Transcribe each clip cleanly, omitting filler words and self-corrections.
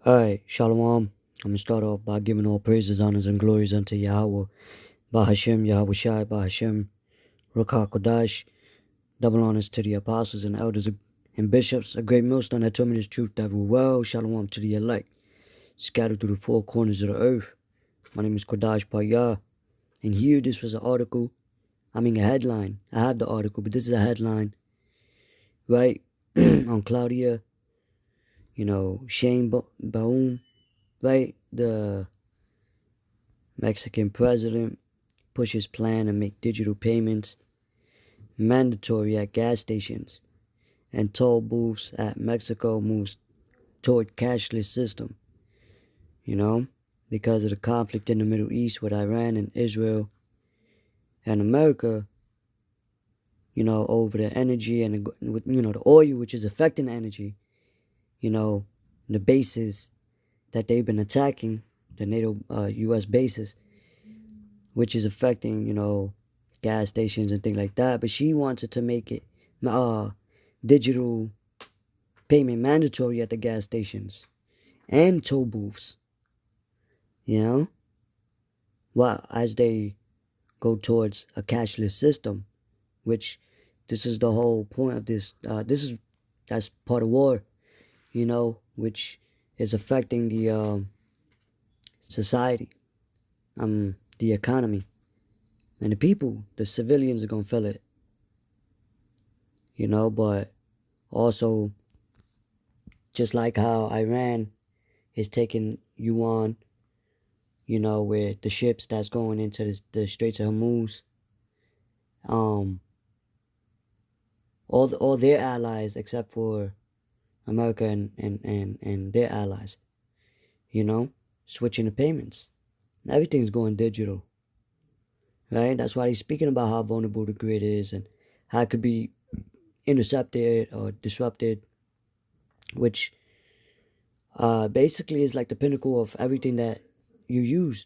Alright, Shalom. I'm going to start off by giving all praises, honors, and glories unto Yahweh, Bahashem, Yahweh Shai, Bahashem, Ruach HaKodesh. Double honors to the apostles and elders and bishops, a great millstone that told me this truth that will well. Shalom to the elect, scattered through the four corners of the earth. My name is Kodash Payah, and here this was an article, a headline. I have the article, but this is a headline, right, on Claudia, Shane Baum, right, the Mexican president pushes plan to make digital payments mandatory at gas stations, and toll booths at Mexico moves toward cashless system, because of the conflict in the Middle East with Iran and Israel and America, over the energy and, the oil, which is affecting energy, the bases that they've been attacking, the NATO U.S. bases, which is affecting, gas stations and things like that. But she wanted to make it digital payment mandatory at the gas stations and toll booths, well, as they go towards a cashless system, which this is the whole point of this. That's part of war, which is affecting the society, the economy, and the people. The civilians are gonna feel it, but also, just like how Iran is taking yuan, with the ships that's going into the Straits of Hormuz, all their allies except for America and their allies, switching the payments. Everything's going digital, right? That's why he's speaking about how vulnerable the grid is and how it could be intercepted or disrupted, which basically is like the pinnacle of everything that you use.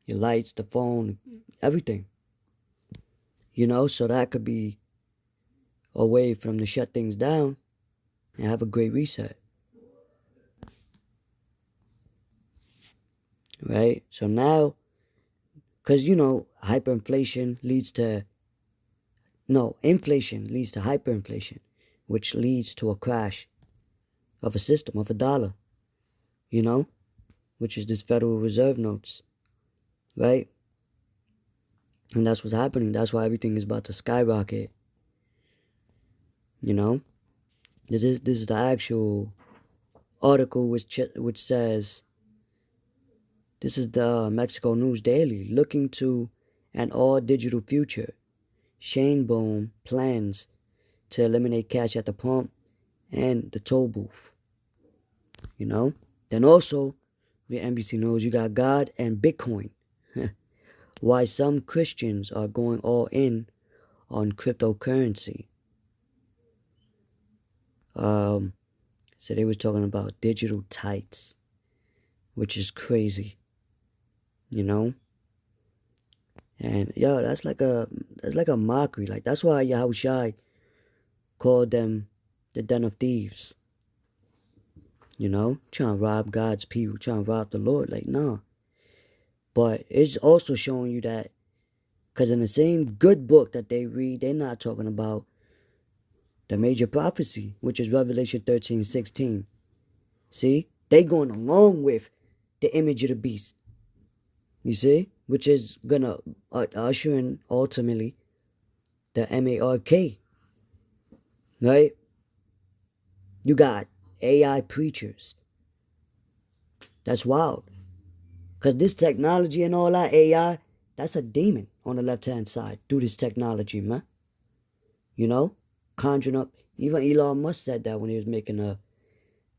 Your lights, the phone, everything. So that could be a way for them to shut things down and have a great reset. Right? So now, because, inflation leads to hyperinflation, which leads to a crash of a system, of a dollar, which is this Federal Reserve notes, right? And that's what's happening. That's why everything is about to skyrocket, This is the actual article which says, this is the Mexico News Daily, looking to an all-digital future. Shane Bohm plans to eliminate cash at the pump and the toll booth. Then also, via NBC News, you got God and Bitcoin. Why some Christians are going all in on cryptocurrency. So they was talking about digital tights, which is crazy, and that's like a mockery. Like, that's why Yahweh Shai called them the den of thieves, trying to rob God's people, trying to rob the Lord. Like, nah. But it's also showing you that, because in the same good book that they read, they're not talking about the major prophecy, which is Revelation 13:16. See? They going along with the image of the beast. You see? Which is going to usher in, ultimately, the MARK. Right? You got AI preachers. That's wild. Because this technology and all that, AI, that's a demon on the left-hand side. Do this technology, man. Conjuring up. Even Elon Musk said that when he was making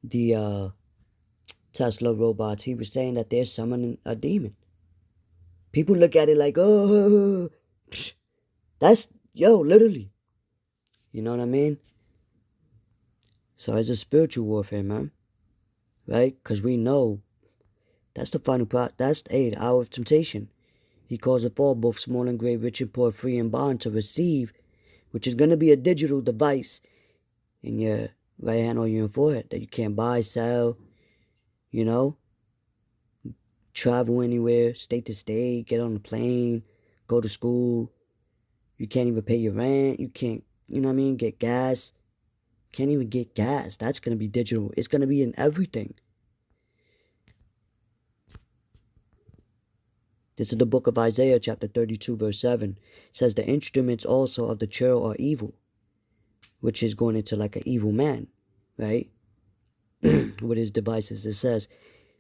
the Tesla robots. He was saying that they're summoning a demon. People look at it like, oh, that's, literally. You know what I mean? So it's a spiritual warfare, man. Right? Because we know that's the final part. That's the hour of temptation. He calls it all, both small and great, rich and poor, free and bond, to receive, which is going to be a digital device in your right hand or your forehead that you can't buy, sell. you know, travel anywhere, state to state, get on a plane, go to school. You can't even pay your rent. You can't, you know what I mean, get gas. Can't even get gas. That's going to be digital. It's going to be in everything. This is the book of Isaiah, chapter 32, verse 7. It says, the instruments also of the churl are evil, which is going into like an evil man, right? With his devices. It says,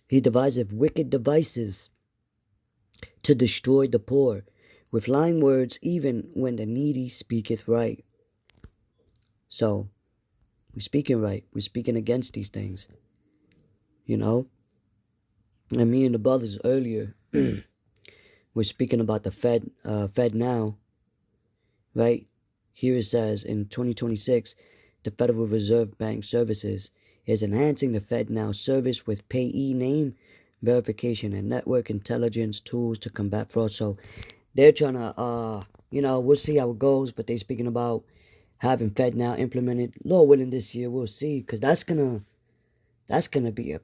he deviseth wicked devices to destroy the poor, with lying words, even when the needy speaketh right. So, we're speaking right. We're speaking against these things, you know? And me and the brothers earlier, we're speaking about the Fed now, right? Here it says, in 2026, the Federal Reserve Bank Services is enhancing the FedNow service with payee name verification and network intelligence tools to combat fraud. So they're trying to, we'll see how it goes, but they're speaking about having FedNow implemented. Lord willing, this year, we'll see, because that's gonna be a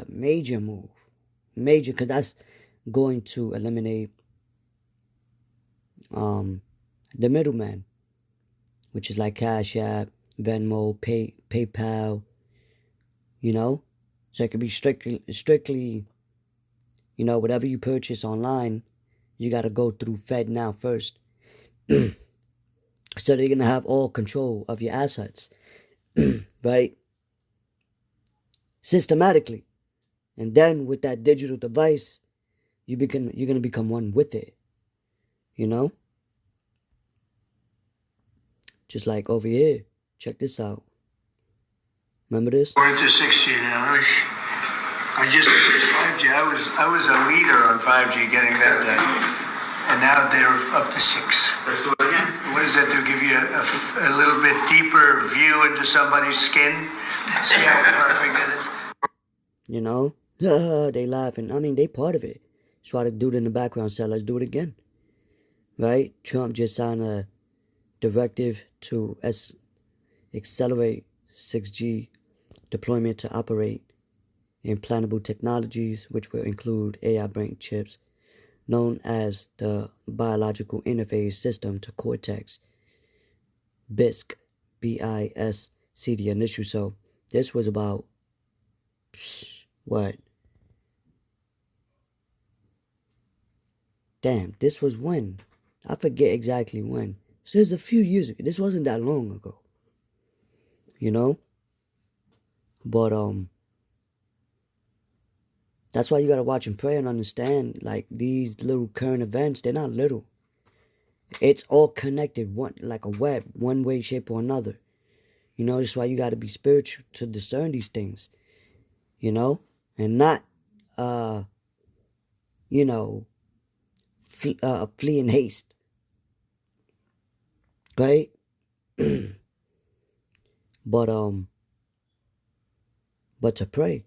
major move. Major, because that's going to eliminate the middleman, which is like Cash App, Venmo, PayPal, so it could be strictly, whatever you purchase online, you got to go through FedNow first. So they're going to have all control of your assets, right? Systematically. And then with that digital device, you're going to become one with it, Just like over here. Check this out. Remember this? We're into 6G now. I just finished 5G. I was a leader on 5G getting that done. And now they're up to 6. Let's do it again. What does that do? Give you a little bit deeper view into somebody's skin? See how perfect it is? They laughing. I mean, they part of it. That's why the dude in the background said, let's do it again. Right? Trump just signed a directive to accelerate 6G deployment to operate implantable technologies, which will include AI brain chips, known as the Biological Interface System to Cortex, BISC, B-I-S-C, the initial. So this was about, what? Damn, this was when? I forget exactly when. So it was a few years ago. This wasn't that long ago. But, that's why you gotta watch and pray and understand, like, these little current events, they're not little. It's all connected, like a web, one way, shape, or another. That's why you gotta be spiritual to discern these things. And not, flee in haste. Right? But to pray.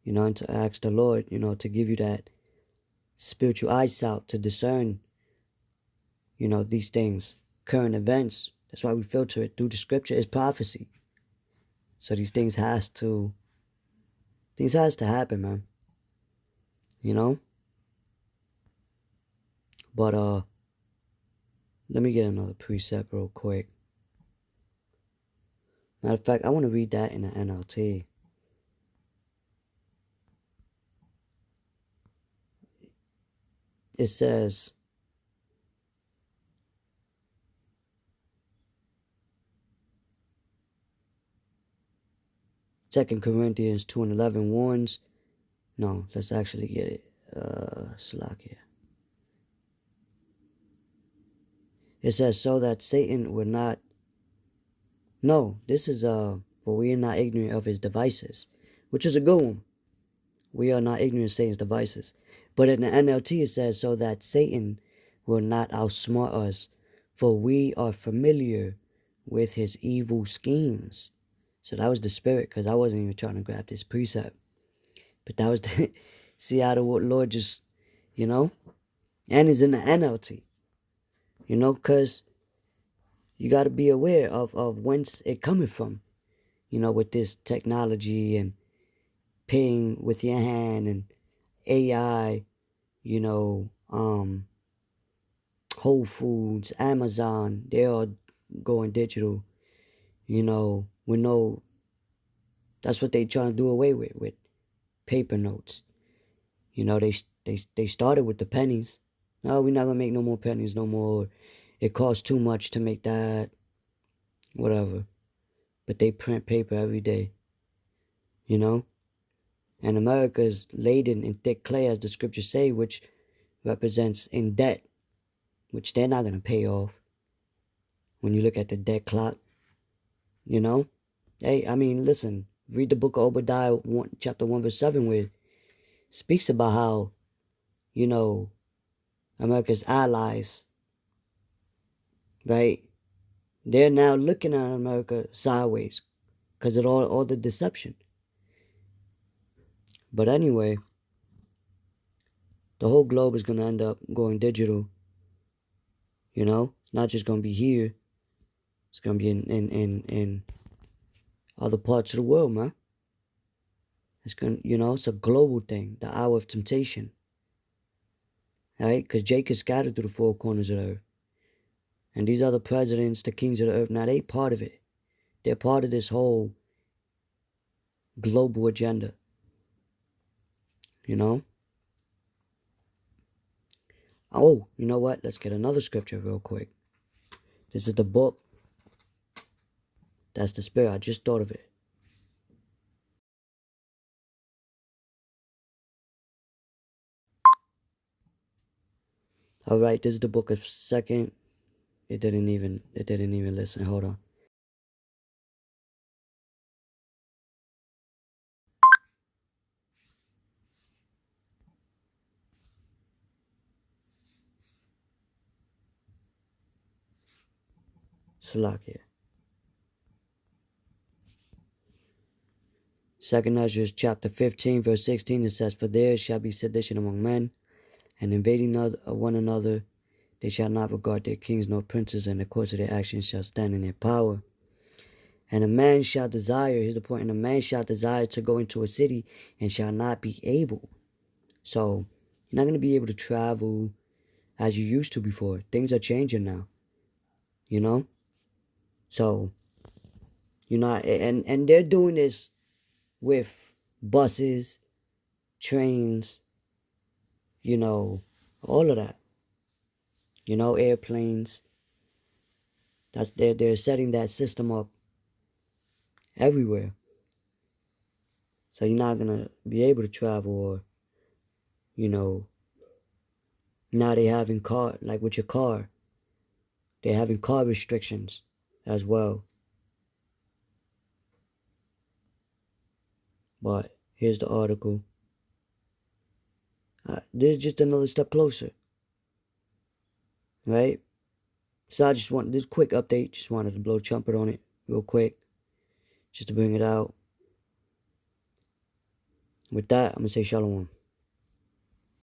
And to ask the Lord, to give you that spiritual eyesight to discern, these things, current events. That's why we filter it through the scripture. It's prophecy. So these things has to happen, man. But let me get another precept real quick. Matter of fact, I want to read that in the NLT. It says, Second Corinthians 2:11 warns. No, let's actually get it. Slakia. It says, so that Satan will not. No, this is for we are not ignorant of his devices, which is a good one. We are not ignorant of Satan's devices. But in the NLT it says, so that Satan will not outsmart us, for we are familiar with his evil schemes. So that was the spirit, because I wasn't even trying to grab this precept. But that was the, see how the Lord just, and it's in the NLT. Because you got to be aware of whence it coming from, with this technology and, paying with your hand and AI, you know, Whole Foods, Amazon, they're all going digital, you know, that's what they trying to do away with paper notes. You know, they started with the pennies. No, we're not gonna make no more pennies no more. It costs too much to make that, whatever. But they print paper every day, you know? And America is laden in thick clay, as the scriptures say, which represents in debt, which they're not gonna pay off. When you look at the debt clock, you know? Hey, I mean, listen, read the book of Obadiah, chapter 1, verse 7, where it speaks about how, you know, America's allies, right? They're now looking at America sideways because of all the deception. But anyway, the whole globe is going to end up going digital, you know? It's not just going to be here. It's going to be in other parts of the world, man. It's going to, you know, it's a global thing, the hour of temptation. All right? Because Jake is scattered through the four corners of the earth. And these other presidents, the kings of the earth, now they part of it. They're part of this whole global agenda. You know? Oh, you know what? Let's get another scripture real quick. This is the book. That's the spirit. I just thought of it. All right, this is the book of Second. It didn't even listen. Hold on. Salakia. Second Ezra chapter 15, verse 16, it says, "For there shall be sedition among men, and invading one another. They shall not regard their kings nor princes, and the course of their actions shall stand in their power. And a man shall desire," here's the point, "and a man shall desire to go into a city and shall not be able." So, you're not going to be able to travel as you used to before. Things are changing now, you know? So, you know, and they're doing this with buses, trains, you know, all of that. You know, airplanes. They're setting that system up everywhere. So you're not gonna be able to travel, or, you know, now they having car, like with your car, they're having car restrictions as well. But here's the article. This is just another step closer, right? So I just want this quick update. Just wanted to blow a trumpet on it real quick, just to bring it out. With that, I'm gonna say shalom.